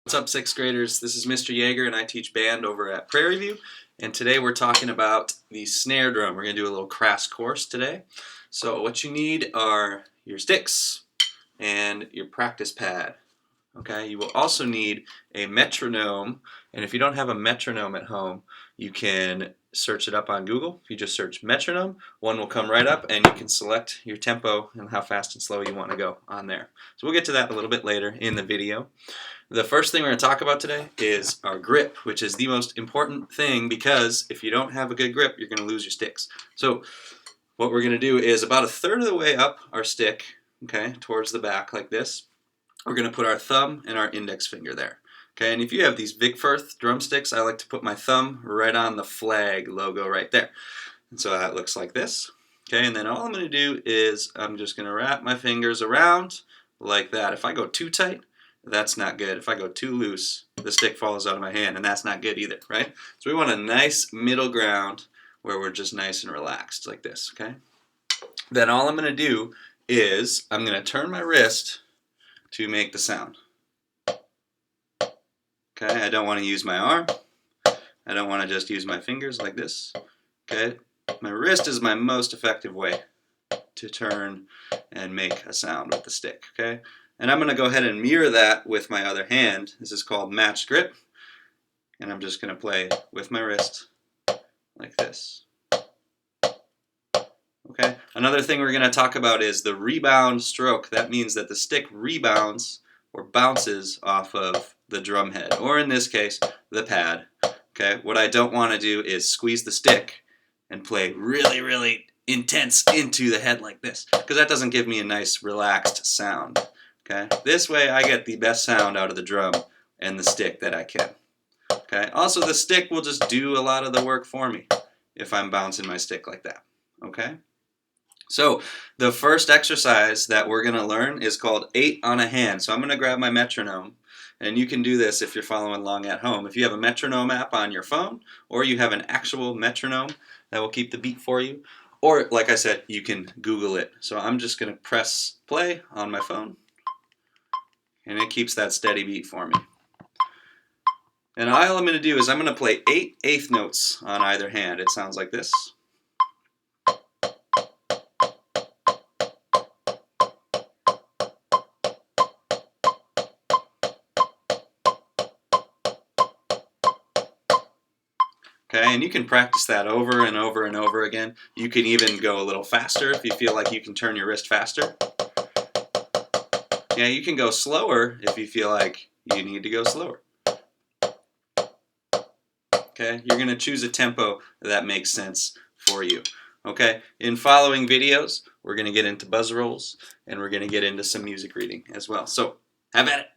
What's up, 6th graders? This is Mr. Yeager and I teach band over at Prairie View, and today we're talking about the snare drum. We're going to do a little crash course today. So what you need are your sticks and your practice pad. Okay, you will also need a metronome, and if you don't have a metronome at home, you can search it up on Google. If you just search metronome, one will come right up and you can select your tempo and how fast and slow you want to go on there. So we'll get to that a little bit later in the video. The first thing we're going to talk about today is our grip, which is the most important thing because if you don't have a good grip, you're going to lose your sticks. So what we're going to do is about 1/3 of the way up our stick, okay, towards the back like this, we're going to put our thumb and our index finger there. Okay, and if you have these Vic Firth drumsticks, I like to put my thumb right on the flag logo right there. And so that looks like this. Okay, and then all I'm going to do is I'm just going to wrap my fingers around like that. If I go too tight, that's not good. If I go too loose, the stick falls out of my hand, and that's not good either, right? So we want a nice middle ground where we're just nice and relaxed like this, okay? Then all I'm going to do is I'm going to turn my wrist to make the sound. Okay, I don't want to use my arm. I don't want to just use my fingers like this. Okay, my wrist is my most effective way to turn and make a sound with the stick, okay? And I'm going to go ahead and mirror that with my other hand. This is called matched grip. And I'm just going to play with my wrist like this. Okay. Another thing we're going to talk about is the rebound stroke. That means that the stick rebounds or bounces off of the drum head, or in this case, the pad. Okay. What I don't want to do is squeeze the stick and play really, really intense into the head like this, because that doesn't give me a nice relaxed sound. Okay. This way I get the best sound out of the drum and the stick that I can. Okay. Also, the stick will just do a lot of the work for me if I'm bouncing my stick like that. Okay. So the first exercise that we're going to learn is called 8 on a hand. So I'm going to grab my metronome, and you can do this if you're following along at home. If you have a metronome app on your phone, or you have an actual metronome that will keep the beat for you, or like I said, you can Google it. So I'm just going to press play on my phone, and it keeps that steady beat for me. And all I'm going to do is I'm going to play 8 eighth notes on either hand. It sounds like this. Okay, and you can practice that over and over and over again. You can even go a little faster if you feel like you can turn your wrist faster. Yeah, you can go slower if you feel like you need to go slower. Okay, you're going to choose a tempo that makes sense for you. Okay, in following videos, we're going to get into buzz rolls and we're going to get into some music reading as well. So, have at it.